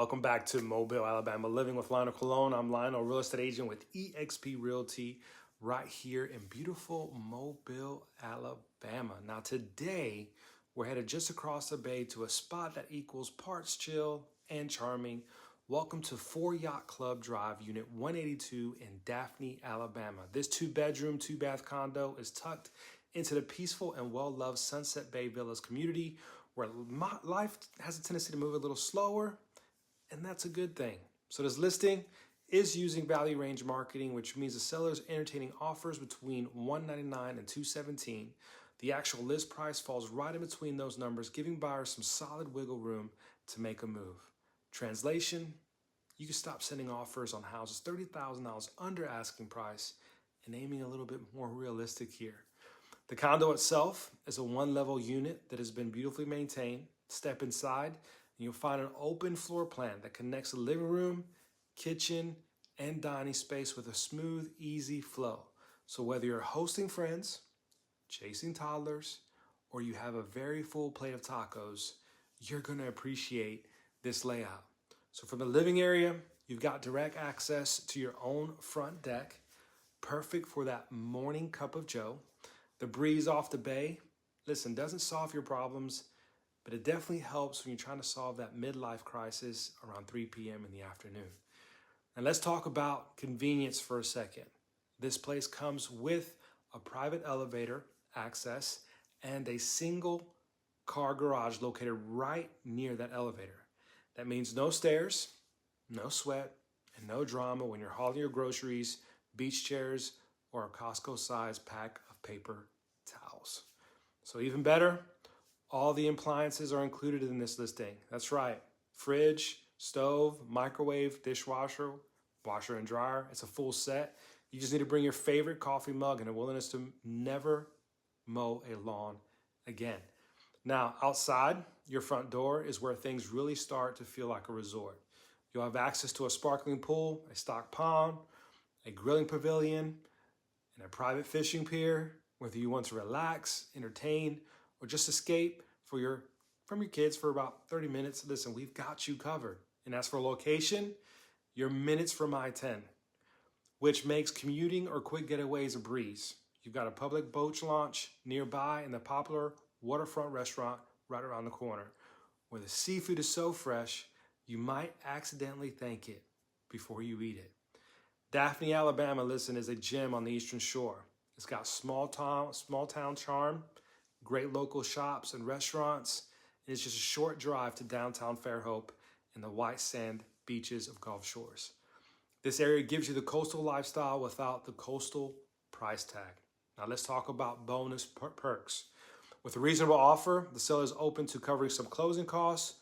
Welcome back to Mobile, Alabama Living with Leonel Colon. I'm Leonel, real estate agent with eXp Realty right here in beautiful Mobile, Alabama. Now today, we're headed just across the bay to a spot that equals parts chill and charming. Welcome to 4 Yacht Club Drive, Unit 182 in Daphne, Alabama. This 2-bedroom, 2-bath condo is tucked into the peaceful and well-loved Sunset Bay Villas community, where life has a tendency to move a little slower, and that's a good thing. So this listing is using value range marketing, which means the seller is entertaining offers between $199 and $217. The actual list price falls right in between those numbers, giving buyers some solid wiggle room to make a move. Translation, you can stop sending offers on houses $30,000 under asking price and aiming a little bit more realistic here. The condo itself is a 1-level unit that has been beautifully maintained. Step inside and you'll find an open floor plan that connects the living room, kitchen, and dining space with a smooth, easy flow. So whether you're hosting friends, chasing toddlers, or you have a very full plate of tacos, you're going to appreciate this layout. So from the living area, you've got direct access to your own front deck, perfect for that morning cup of joe. The breeze off the bay, listen, doesn't solve your problems, but it definitely helps when you're trying to solve that midlife crisis around 3 p.m. in the afternoon. And let's talk about convenience for a second. This place comes with a private elevator access and a single car garage located right near that elevator. That means no stairs, no sweat, and no drama when you're hauling your groceries, beach chairs, or a Costco-sized pack of paper towels. So even better, all the appliances are included in this listing. That's right, fridge, stove, microwave, dishwasher, washer and dryer. It's a full set. You just need to bring your favorite coffee mug and a willingness to never mow a lawn again. Now, outside your front door is where things really start to feel like a resort. You'll have access to a sparkling pool, a stocked pond, a grilling pavilion, and a private fishing pier. Whether you want to relax, entertain, or just escape from your kids for about 30 minutes, listen, we've got you covered. And as for location, you're minutes from I-10, which makes commuting or quick getaways a breeze. You've got a public boat launch nearby and the popular Waterfront restaurant right around the corner, where the seafood is so fresh, you might accidentally thank it before you eat it. Daphne, Alabama, listen, is a gem on the Eastern Shore. It's got small town charm, great local shops and restaurants, and it's just a short drive to downtown Fairhope and the white sand beaches of Gulf Shores. This area gives you the coastal lifestyle without the coastal price tag. Now let's talk about bonus perks. With a reasonable offer, the seller is open to covering some closing costs,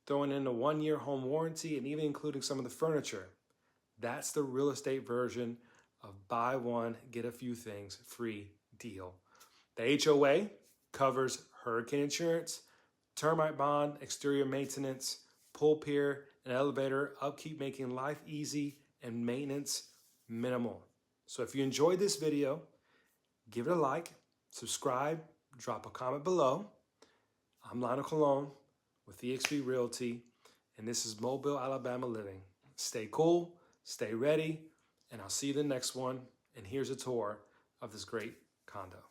throwing in a 1-year home warranty, and even including some of the furniture. That's the real estate version of buy one, get a few things free deal. The HOA covers hurricane insurance, termite bond, exterior maintenance, pool pier, and elevator upkeep, making life easy and maintenance minimal. So if you enjoyed this video, give it a like, subscribe, drop a comment below. I'm Leonel Colon with eXp Realty, and this is Mobile, Alabama Living. Stay cool, stay ready, and I'll see you in the next one. And here's a tour of this great condo.